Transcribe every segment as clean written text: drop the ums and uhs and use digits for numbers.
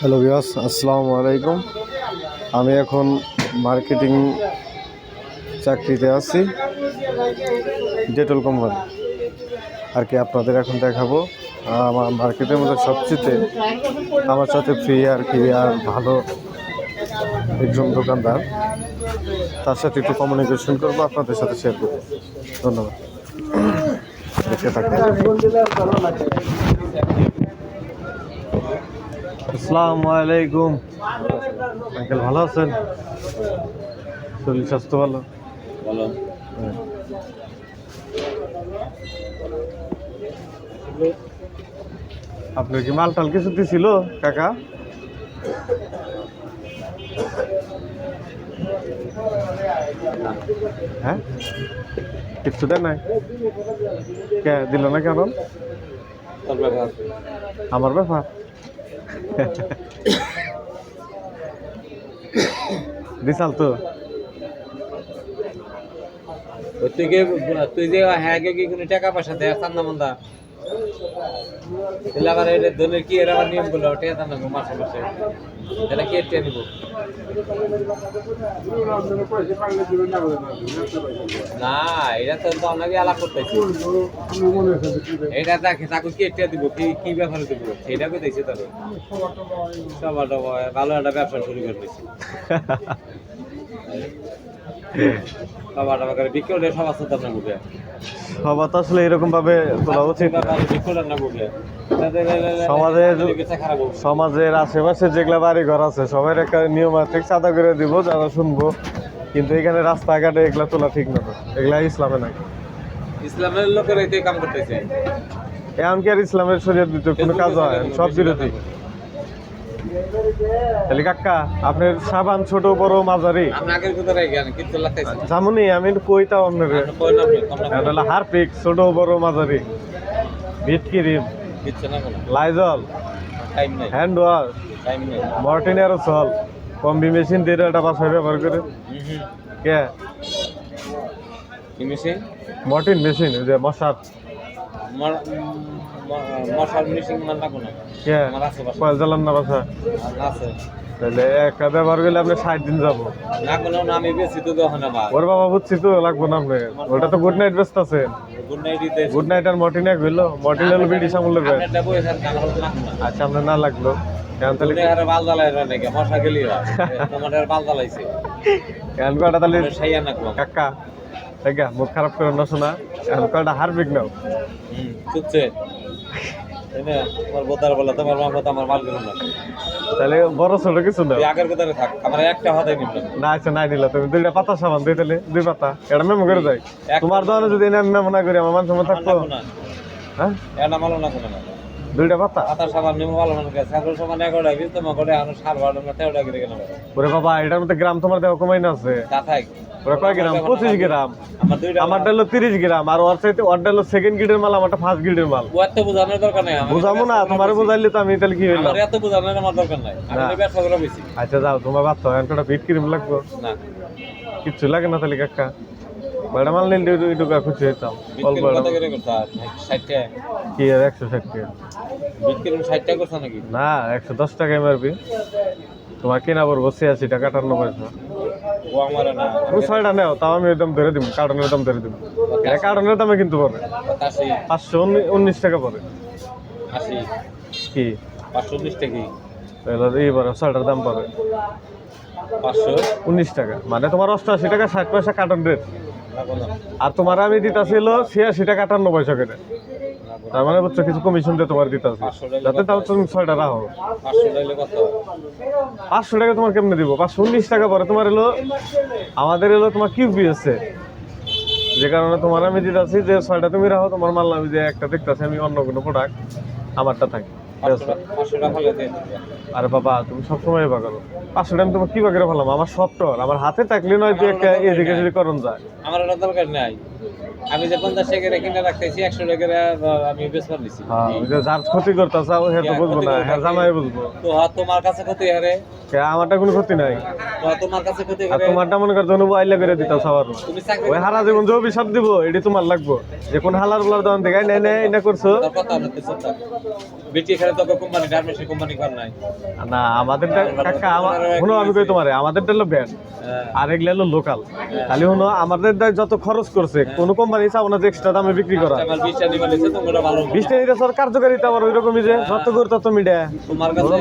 Hello viewers, আসসালামু আলাইকুম। আমি এখন মার্কেটিং চাকরিতে আছি, ডেটল কোম্পানি আর কি। আপনাদের এখন দেখাবো আমার মার্কেটের মধ্যে সবচেয়ে আমার সাথে ফ্রি আর কি আর ভালো একজন দোকানদার, তার সাথে একটু কমিউনিকেশন করবো, আপনাদের সাথে শেয়ার করবো। ধন্যবাদ। দেখতে থাকুন। আসসালামু আলাইকুম আঙ্কেল, ভালো আছেন? শরীর স্বাস্থ্য ভালো? ভালো। আপনার কি মাল টাল কিছু দিছিল কাকা? হ্যাঁ, কিচ্ছু দেয় নাই? কে দিল না কেন? আমার ব্যাপার দিশাল তো তুই যে হ্যাঁ কি কোনো টাকা পয়সা দেয় চান্দা মান্দা এলে আবার এটা দলের কি এর আবার নিয়ম করলো টাকা চান্দা মাসে মাসে এটা কে টেনে নিব না, এটা তো আপনাকে আলাপ করতেছি। এটা দেখে তাকে কে টেনে দিব, কি ব্যাপারে দিব সেটা কে দেখছি। তবে সবার ভালো একটা ব্যবসা শুরু করে দিচ্ছি। সবার তো আসলে এরকম ভাবে তোলা উচিত। সমাজের আশেপাশে যেগুলা বাড়ি ঘর আছে সবাই একটা নিয়মাত্রিক চাঁদা করে দিব, যারা শুনবো। কিন্তু এখানে রাস্তাঘাটে এগুলা তোলা ঠিক না, এগুলা ইসলামে নাই। ইসলামের লোকের এই কাম করতেছে, এমনকি আর ইসলামের শরীয়ত দিতে কোনো কাজ হয় সব বিরোধী। তাহলে কাকা আপনার সাবান ছোট বড় মাঝারি জামুনি আমি কইতাম আপনার হারপিক ছোট বড় মাঝারি, Veet cream, Lysol, hand wash, Mortein aerosol, combi machine দিয়ে একটা বাসায় ব্যবহার করে। কে মর্টিন মেশিন ওই যে মশার কয়েল জ্বালান না বাসা? তাহলে একটা ব্যবহার করলে আপনি 60 দিন যাবো। ওর বাবা বুঝছি তো লাগবো না আপনার। ওটা তো গুড নাইট বেস্ট আছে। গুড নাইট আর মর্টিন এক হইলো? মর্টিন হলো বিডি সামলের ব্যাগ। আচ্ছা আপনার না লাগলো কাকা দেখা মুখ খারাপ করে না শোনা। এখন কয়টা হারপিক নাও তাহলে বড় ছোট কিছু না। আচ্ছা নাই নিলা তুমি দুইটা পাতা সাবান দিয়ে তাহলে 2 পাতা এটা মেমো করে যাই। তোমার দোকানে যদি মেমো না করি আমার মান সম্মান থাকতো? হ্যাঁ 2টা পাতা ওরে বাবা, এটার মধ্যে গ্রাম তোমার দেওয়া কমাই না আছে? ওরা কয় গ্রাম? 25 গ্রাম। আমারটা হলো 30 গ্রাম। আর ওর চাইতে ওরটা হলো সেকেন্ড গ্রেডের মাল, আমারটা ফার্স্ট গ্রেডের মাল। বুঝাবো না তোমার বুঝাইলে তো আমি তাহলে কি হইলো? আচ্ছা যাও তোমার বাচ্চা একটা ভিট ক্রিম লাগবো না, কিচ্ছু লাগে না তাহলে কাকা। বড় মাল নিলে দুটো খুশি হইতাম। অল্প কি 160 টাকা না 110 টাকা এমআরপি। তোমার কেনা পড়বো 86 টাকা 58 পয়সা। তুমি 6টা নেও তাও আমি ওই দাম ধরে দিব, কার্টনের দাম ধরে দিব। এটা কার্টনের দামে কিন্তু পড়ে 519 টাকা পড়ে। কি 519 টাকা? এই পড়ে 6টার দাম পড়ে 519 টাকা। মানে তোমার 88 টাকা 60 পয়সা কার্টন রেট। আর তোমার আমি দিতাছিল 86 টাকা 58 পয়সা করে। তার মানে বুঝছো কিছু কমিশন দিয়ে তোমার দিতে আছে, যাতে তাও তুমি 6টা রাখো। 500 টাকা তোমার কেমনে দিব? 519 টাকা পরে তোমার এলো, আমাদের এলো তোমার কিউবি আছে, যে কারণে তোমার আমি দিতেছি যে 6টা তুমি রাখো, তোমার মাল আমি যে একটা দেখতেছি আমি অন্য কোনো প্রোডাক্ট আমারটা থাকে। আরে বাবা তুমি সবসময় এবার করো 500 টাকা। তোমার কি বাগেরে ভালো আমার সফটওয়্যার আমার হাতে থাকলে নয় তুই একটা এদিকে যদি করণ যায়। আমার দরকার নাই, আমি যে 50 টাকা কিনে রাখতেছি 100 টাকা আমি বেচবার নিছি হ্যাঁ ওই যে যার ক্ষতি করতে চাও হে তো বুঝবো না হ্যাঁ জামাই বুঝবো তো তোমার কাছে ক্ষতি হারে কে আমারটা কোনো ক্ষতি নাই তো তোমার কাছে ক্ষতি আর করে তোমারটা মনে করছো অনুভব আইলে করে দিতা সবার তুমি চাকরি ওই হারা জীবন যে অভিশাপ দিব এটি তোমার লাগবো যে কোন হালার গুলার দোকান থেকে নে নে এটা করছো তার কথা হচ্ছে সত্য বেটি এখানে তো কোম্পানি গার্মেন্টস কোম্পানি কর নাই না আমাদেরটা কাকা শুনো আমি কই তোমারে আমাদেরটা হলো ব্যান্ড আর এগুলো হলো লোকাল খালি শুনো আমাদের যত খরচ করছে কোন কোম্পানি চাও না যে এক্সট্রা দামে বিক্রি করা আমার 20 টাকা নিবালেছে তোমরা ভালো 20 টাকা নিতে সর কার্যকারিতা আবার ওইরকমই যে যত করে তত মিডিয়া তোমার কাছে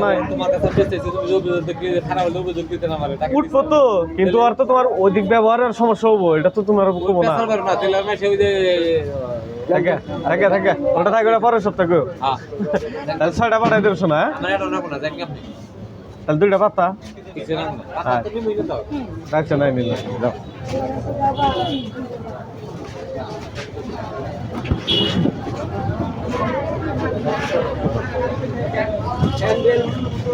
বেচতেছি তুমি অভিযোগ কি খারাপ হলে অভিযোগ দিতে না পারে টাকা উঠবো তো কিন্তু আর তো তোমার অধিক ব্যবহারের সমস্যা হবো এটা তো তোমার কমো না পেছাল পারবে না তেলার মাসে ওই যে থাকে থাকে থাকে ওটা থাকে ওটা পরের সপ্তাহে হ্যাঁ তাহলে 6টা পাঠাই দেবো শোনা হ্যাঁ মানে এটা না কোনা জানি আপনি তাহলে 2টা পাতা কিছু না হ্যাঁ। তুমি মিলে দাও আচ্ছা নাই নিল যাও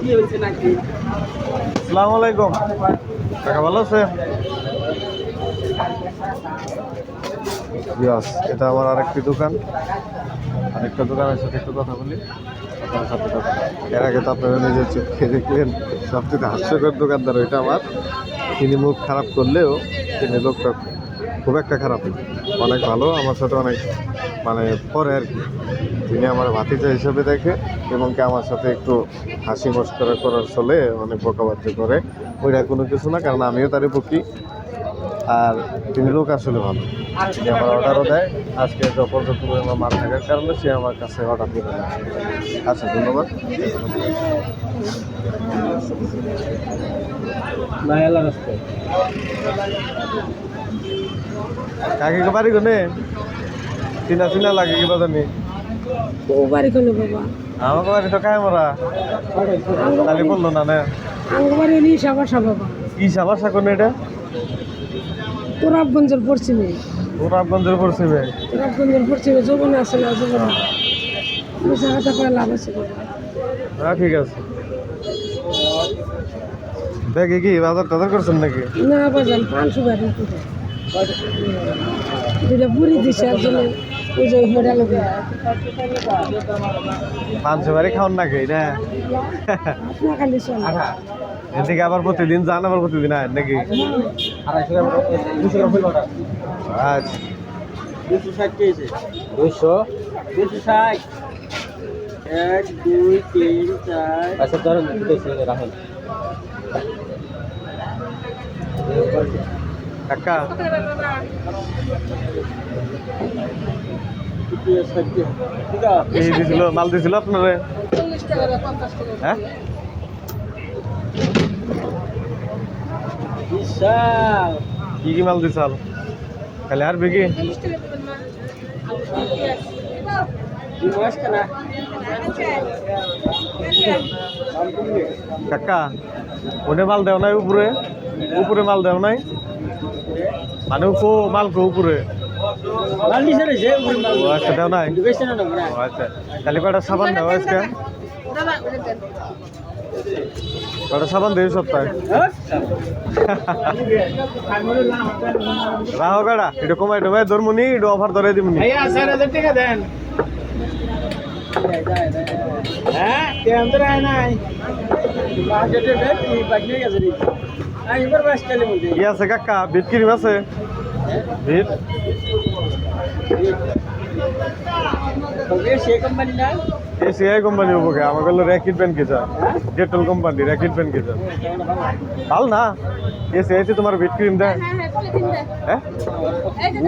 কি হইছে নাকি আসসালামু আলাইকুম কাকা ভালো আছে ইয়াস এটা আমার আরেকটি দোকান আরেকটা দোকানের সাথে একটু কথা বলি আপনার সাথে কথা এর আগে তো আপনারা নিজের চোখে দেখলেন সবথেকে হাস্যকর দোকানদার ওইটা আমার তিনি মুখ খারাপ করলেও তিনি লোকটা খুব একটা খারাপ না অনেক ভালো আমার সাথে অনেক মানে পরে আর কি তিনি আমার ভাতিজা হিসেবে দেখে এবং কি আমার সাথে একটু হাসি মস্করা করার চলে অনেক বকাবাজি করে ওইটা কোনো কিছু না কারণ আমিও তারই পক্ষী আর তিনি লোক আসলে ভালো তিনি আমার অর্ডারও দেয় আজকে পর্যন্ত আমার মাল থাকার কারণে সে আমার কাছে অর্ডার দেবে না আচ্ছা ধন্যবাদ কাকে কে বাড়ি কোনে চিনা চিনা লাগে কি জানি ও বাড়ি কোনে বাবা আমাকে বাড়ি তো কায় মরা তাহলে বললো না না আমার বাড়ি নিয়ে সাবা সাবা বাবা কি সাবার সাকনে এটা তোরাবগঞ্জের পশ্চিমে গোরাবগঞ্জের পশ্চিমে তোরাবগঞ্জের পশ্চিমে যৌবনে আছে না যৌবনে ওই জায়গাটা করে লাভ আছে বাবা হ্যাঁ ঠিক আছে দেখি কি বাজার টাজার করছেন নাকি না বাজান 500 বাড়ি কোথায় দুটা বুড়ি দিছে একজনে ওই যে হেডা লোকে 500 বাড়ি খাওয়ান নাকি না আপনার খালি চল এদিকে আবার প্রতিদিন যান আবার প্রতিদিন আয় নাকি আচ্ছা 260 1 2 3 4 আচ্ছা ধরেন রাখেন কাকা এই দিছিল মাল দিছিল আপনারে হ্যাঁ কি কি মাল দিছাল খালি আর বিকি কাকা ওনে মাল দেও নাই উপরে উপরে মাল দেও নাই মানে কো মাল কো উপরে ও আচ্ছা দেও নাই ও আচ্ছা তাহলে কয়টা সাবান দেওয়া আজকে কয়টা সাবান দেই সপ্তাহে রাহো গাড়া এটা কমাই দেবে ধর্মনি এটা অফার ধরে দিমনি কি আছে কাকা বিট ক্রিম আছে বিট এসিআই কোম্পানি হবো কে আমাকে হলো র্যাকিট পেন কে যা ডেটল কোম্পানি র্যাকিট পেন কে যা ভাল না এসিআই তে তোমার বিট ক্রিম দেয় হ্যাঁ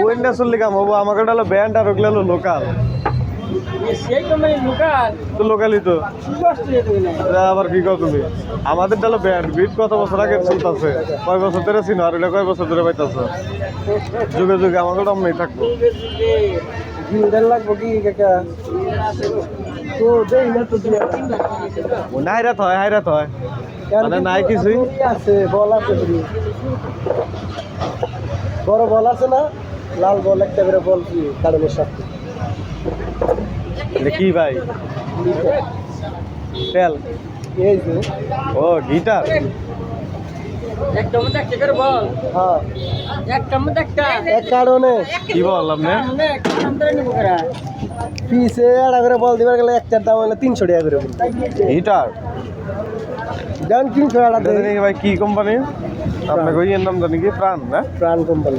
ওইটা চললে কাম হবো আমাকে হলো ব্যান্ড আর ওগুলো হলো লোকাল তো লোকালই তো আবার কি কও তুমি আমাদের ডালো ব্যান্ড বিট কত বছর আগে চলতেছে কয় বছর ধরে চিনো আর এটা কয় বছর ধরে পাইতেছো যুগে যুগে আমাকে আমরাই থাকবো লাগবো কি কাকা তো দেই না তো না হাইরাত হয় মানে নাই কিছুই আছে বল আছে বড় বল আছে না লাল বল একটা করে বল কি কারণের সাথে এটা কি ভাই তেল এই যে ও গিটার একটা মধ্যে একটা করে বল হ্যাঁ একটা মধ্যে একটা এক কারণে কি বললাম না একটা দাম ধরে নেবো করা পিসে আড়া করে বল দিবার গেলে একটার দাম হলো 300 টাকা করে হিটার জান 300 টাকা দেন ভাই কি কোম্পানি আপনাকে ওই এর নাম জানি কি প্রাণ না প্রাণ কোম্পানি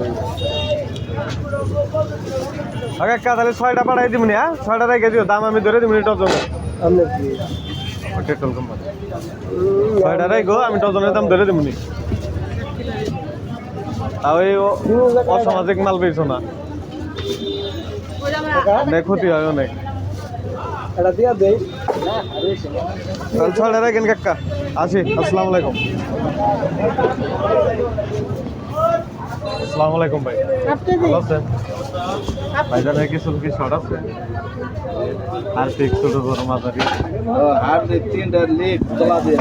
আগে কাতালে 6টা পাঠাই দিমনি হ্যাঁ 6টা রেখে দিও দাম আমি ধরে দিমনি ডজন আপনি কি ডেটল কোম্পানি 6টা রেখো আমি ডজনের দাম ধরে দিমনি আর ওই অসামাজিক মাল বেচো না অনেক ক্ষতি হয় অনেক এটা দিয়া দেই তাহলে 6টা রাখেন কাকা আসি আসসালামু আলাইকুম আসসালামু আলাইকুম ভাই ভালো আছেন ভাইজানের কিছু কি শর্ট আছে আর ঠিক ছোট বড় মাঝারি আর 3টা লিখ তোলা দিয়ে